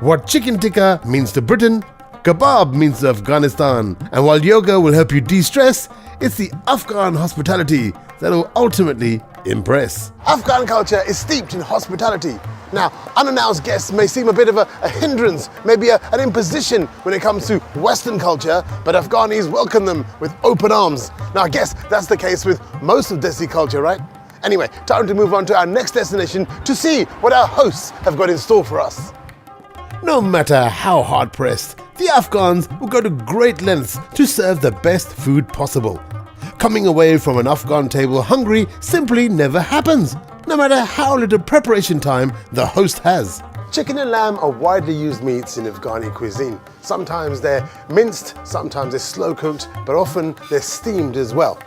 What chicken tikka means to Britain, kebab means to Afghanistan. And while yoga will help you de-stress, it's the Afghan hospitality that will ultimately impress. Afghan culture is steeped in hospitality. Now, unannounced guests may seem a bit of a hindrance, maybe an imposition when it comes to Western culture, but Afghanis welcome them with open arms. Now, I guess that's the case with most of Desi culture, right? Anyway, time to move on to our next destination to see what our hosts have got in store for us. No matter how hard-pressed, the Afghans will go to great lengths to serve the best food possible. Coming away from an Afghan table hungry simply never happens, no matter how little preparation time the host has. Chicken and lamb are widely used meats in Afghani cuisine. Sometimes they're minced, sometimes they're slow-cooked, but often they're steamed as well.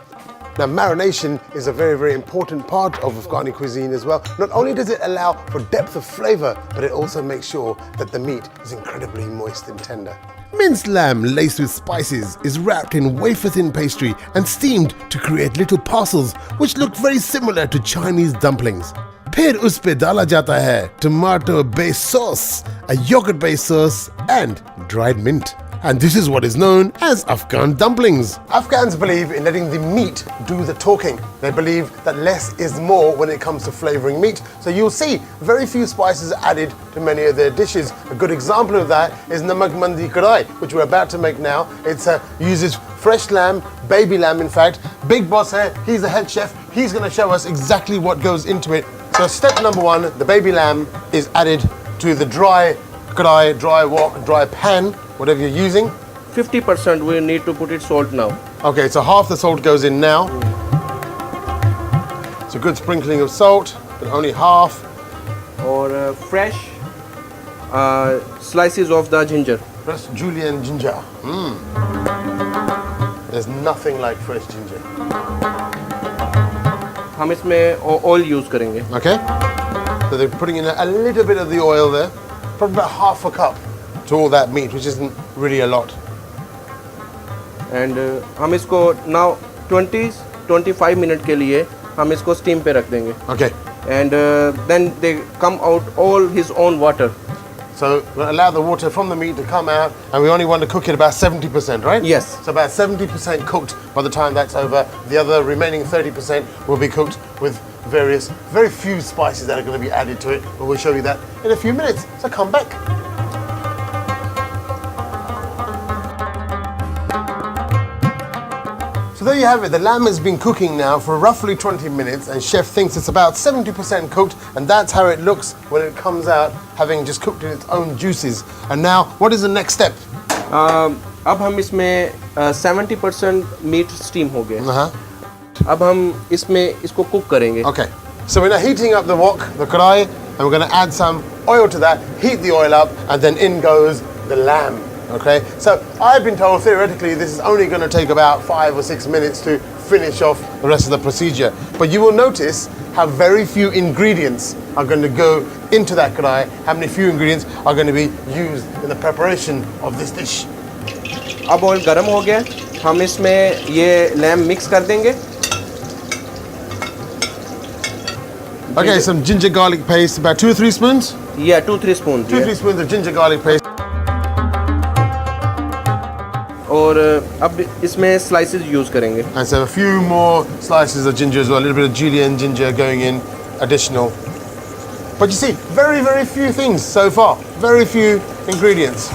Now, marination is a very, very important part of Afghani cuisine as well. Not only does it allow for depth of flavor, but it also makes sure that the meat is incredibly moist and tender. Minced lamb laced with spices is wrapped in wafer-thin pastry and steamed to create little parcels which look very similar to Chinese dumplings. Phir uspe dala jata hai tomato-based sauce, a yogurt-based sauce and dried mint. And this is what is known as Afghan dumplings. Afghans believe in letting the meat do the talking. They believe that less is more when it comes to flavoring meat. So you'll see very few spices added to many of their dishes. A good example of that is namak mandi kadai, which we're about to make now. It uses fresh lamb, baby lamb in fact. Big boss here, he's the head chef. He's going to show us exactly what goes into it. So step number one, the baby lamb is added to the dry kadai, dry wok, dry pan, whatever you're using. 50% we need to put it salt now. Okay, so half the salt goes in now. It's a good sprinkling of salt, but only half. Or fresh slices of the ginger. Fresh julienne ginger. There's nothing like fresh ginger. हम इसमें oil use करेंगे. Okay. So they're putting in a little bit of the oil there, probably about half a cup to all that meat, which isn't really a lot. And हम इसको now 20-25 minutes के लिए हम इसको steam पे रख देंगे. Okay. And then they come out all his own water. So we'll allow the water from the meat to come out, and we only want to cook it about 70%, right? Yes. So about 70% cooked by the time that's over. The other remaining 30% will be cooked with very few spices that are going to be added to it. But we'll show you that in a few minutes. So come back. So there you have it. The lamb has been cooking now for roughly 20 minutes, and chef thinks it's about 70% cooked, and that's how it looks when it comes out, having just cooked in its own juices. And now, what is the next step? अब हम इसमें 70% meat steam हो गया. अब हम इसमें इसको cook करेंगे. Okay. So we're now heating up the wok, the kadai, and we're going to add some oil to that, heat the oil up, and then in goes the lamb. Okay, so I've been told theoretically this is only going to take about 5 or 6 minutes to finish off the rest of the procedure. But you will notice how very few ingredients are going to go into that kadai, how many few ingredients are going to be used in the preparation of this dish. अब oil गर्म हो गया, हम इसमें ये lamb mix कर देंगे. Okay, some ginger garlic paste, about 2 or 3 spoons? Yeah, 2-3 spoons. 2-3 spoons of ginger garlic paste. और अब इसमें slices use करेंगे. And so a few more slices of ginger as well, a little bit of julienne ginger going in, additional. But you see, very few things so far, very few ingredients.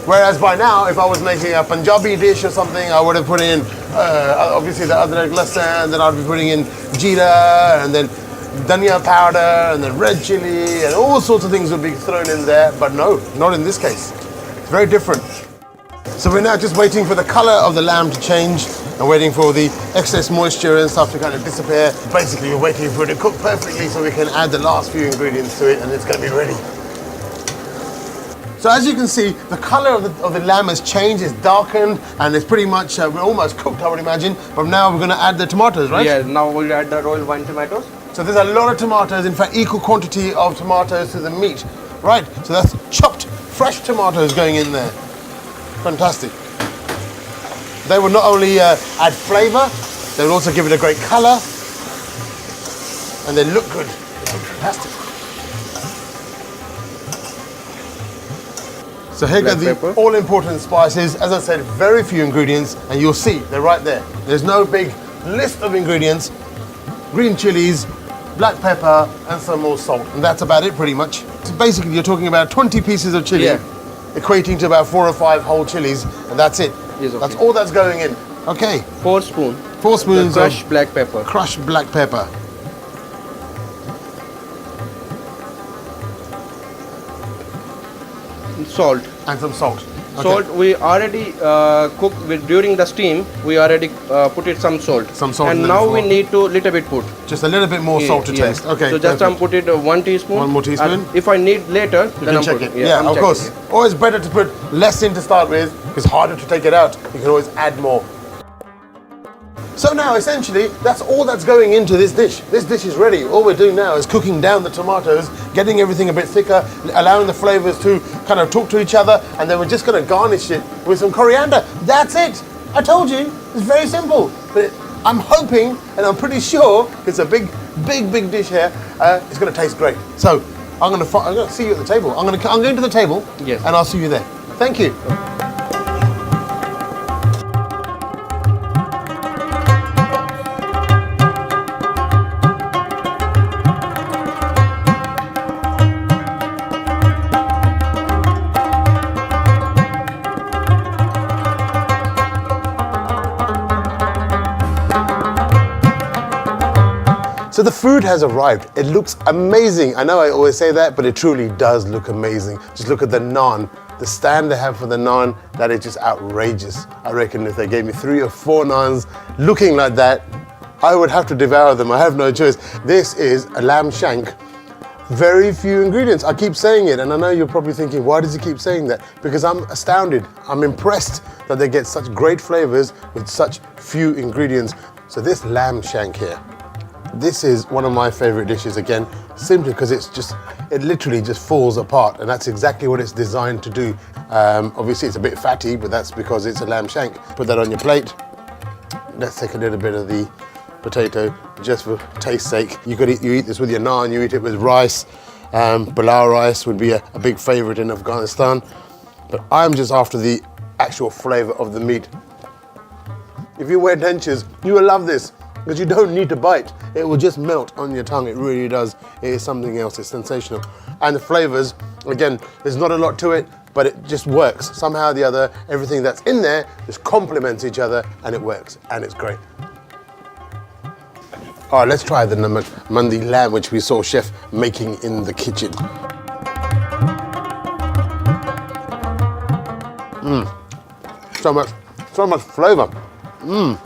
Whereas by now, if I was making a Punjabi dish or something, I would have put in, obviously the adrak lasan, then I'd be putting in jeera, and then dhania powder, and then red chili, and all sorts of things would be thrown in there. But no, not in this case. It's very different. So we're now just waiting for the color of the lamb to change and waiting for the excess moisture and stuff to kind of disappear. Basically, we're waiting for it to cook perfectly so we can add the last few ingredients to it and it's going to be ready. So as you can see, the color of the lamb has changed, it's darkened, and it's pretty much, we're almost cooked, I would imagine. But now we're going to add the tomatoes, right? Yeah, now we'll add the royal vine tomatoes. So there's a lot of tomatoes, in fact, equal quantity of tomatoes to the meat. Right, so that's chopped, fresh tomatoes going in there. Fantastic. They will not only add flavor, they will also give it a great color, and they look good. They look fantastic. So here go black the pepper. all-important spices. As I said, very few ingredients, and you'll see they're right there. There's no big list of ingredients. Green chilies, black pepper, and some more salt, and that's about it pretty much. So basically, you're talking about 20 pieces of chili, Yeah. equating to about 4 or 5 whole chilies, and that's it. Yes, okay. That's all that's going in. Okay, 4 spoons. 4 spoons The crushed of black pepper. crushed black pepper. Salt. And some salt. Okay. Salt we already cooked with during the steam. We already put it some salt. Some salt in And there now before. we need to little bit put. Just a little bit more salt to Yeah. taste. Okay. So just perfect. put it 1 teaspoon. 1 more teaspoon. And if I need later, You then can I'm check putting. it. Yeah, I'm of checking course. it. Always better to put less in to start with. It's harder to take it out. You can always add more. So now, essentially, that's all that's going into this dish. This dish is ready. All we're doing now is cooking down the tomatoes, getting everything a bit thicker, allowing the flavors to kind of talk to each other, and then we're just going to garnish it with some coriander. That's it. I told you. It's very simple. But I'm hoping, and I'm pretty sure, it's a big dish here. It's going to taste great. So I'm going to see you at the table. I'm going to the table, Yes. and I'll see you there. Thank you. So the food has arrived. It looks amazing. I know I always say that, but it truly does look amazing. Just look at the naan. The stand they have for the naan, that is just outrageous. I reckon if they gave me 3 or 4 naans looking like that, I would have to devour them. I have no choice. This is a lamb shank. Very few ingredients. I keep saying it, and I know you're probably thinking, why does he keep saying that? Because I'm astounded. I'm impressed that they get such great flavors with such few ingredients. So this lamb shank here, this is one of my favorite dishes, again, simply because it literally just falls apart, and that's exactly what it's designed to do. Obviously it's a bit fatty, but that's because it's a lamb shank. Put that on your plate. Let's take a little bit of the potato, just for taste's sake. You eat this with your naan, you eat it with rice. Pulao rice would be a big favorite in Afghanistan, but I'm just after the actual flavor of the meat. If you wear dentures, you will love this, because you don't need to bite. It will just melt on your tongue. It really does. It is something else. It's sensational. And the flavors, again, there's not a lot to it, but it just works. Somehow or the other, everything that's in there just complements each other, and it works, and it's great. All right, let's try the mandi lamb, which we saw Chef making in the kitchen. So much flavor. To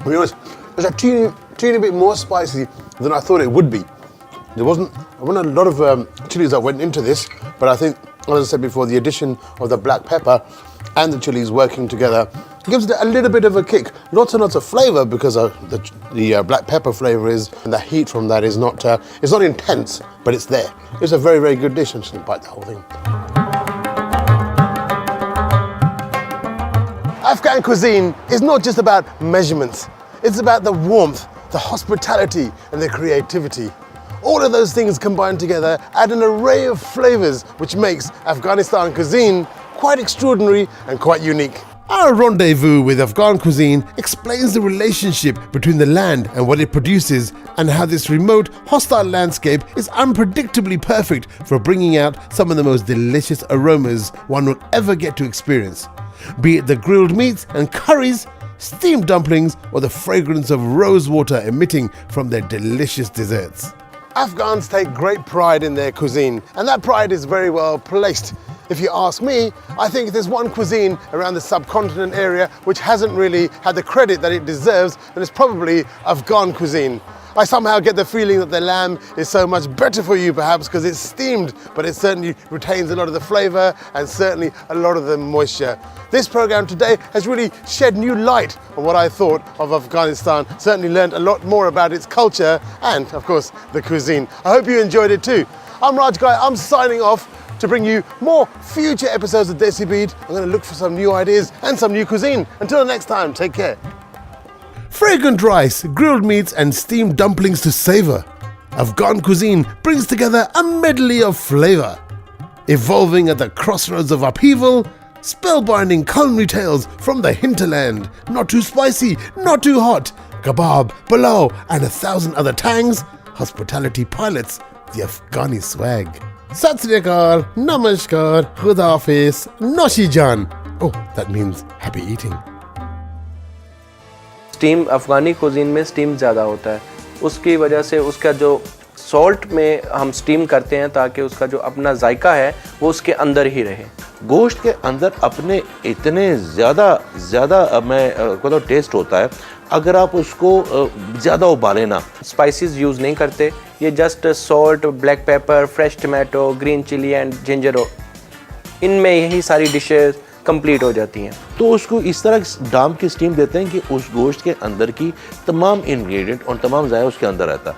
be honest, it's a teeny bit more spicy than I thought it would be. There wasn't a lot of chilies that went into this, but I think, as I said before, the addition of the black pepper and the chilies working together gives it a little bit of a kick. Lots and lots of flavor, because the black pepper flavor is, and the heat from that is not, it's not intense, but it's there. It's a very, very good dish. I'm just gonna bite the whole thing. Afghan cuisine is not just about measurements. It's about the warmth, the hospitality, and the creativity. All of those things combined together add an array of flavors, which makes Afghanistan cuisine quite extraordinary and quite unique. Our rendezvous with Afghan cuisine explains the relationship between the land and what it produces, and how this remote, hostile landscape is unpredictably perfect for bringing out some of the most delicious aromas one will ever get to experience. Be it the grilled meats and curries, steamed dumplings, or the fragrance of rose water emitting from their delicious desserts. Afghans take great pride in their cuisine, and that pride is very well placed. If you ask me, I think if there's one cuisine around the subcontinent area which hasn't really had the credit that it deserves, then it's probably Afghan cuisine. I somehow get the feeling that the lamb is so much better for you, perhaps because it's steamed, but it certainly retains a lot of the flavor and certainly a lot of the moisture. This program today has really shed new light on what I thought of Afghanistan. Certainly learned a lot more about its culture and, of course, the cuisine. I hope you enjoyed it too. I'm Raj Guy. I'm signing off to bring you more future episodes of Desi Beat. I'm going to look for some new ideas and some new cuisine. Until next time, take care. Fragrant rice, grilled meats, and steamed dumplings to savor. Afghan cuisine brings together a medley of flavor. evolving at the crossroads of upheaval, spellbinding culinary tales from the hinterland, not too spicy, not too hot, kebab, pulao, and 1,000 other tangs, hospitality pilots the Afghani swag. Sat Sri Akal, Namaskar, Khuda Hafiz, Noshi Jan. Oh, that means happy eating. Steam Afghani cuisine में steam ज़्यादा होता है, उसकी वजह से उसका जो salt में हम स्टीम करते हैं ताकि उसका जो अपना जायका है वो उसके अंदर ही रहे। गोश्त के अंदर अपने इतने ज़्यादा मैं कहता टेस्ट होता है अगर आप उसको ज़्यादा उबालें ना। स्पाइसेस यूज़ नहीं करते, ये just salt, black pepper, fresh tomato, green chilli and ginger, इनमें यही सारी डिशेस कंप्लीट हो जाती हैं। तो उसको इस तरह डाम की स्टीम देते हैं कि उस गोश्त के अंदर की तमाम इंग्रेडिएंट और तमाम ज़ायका उसके अंदर रहता है।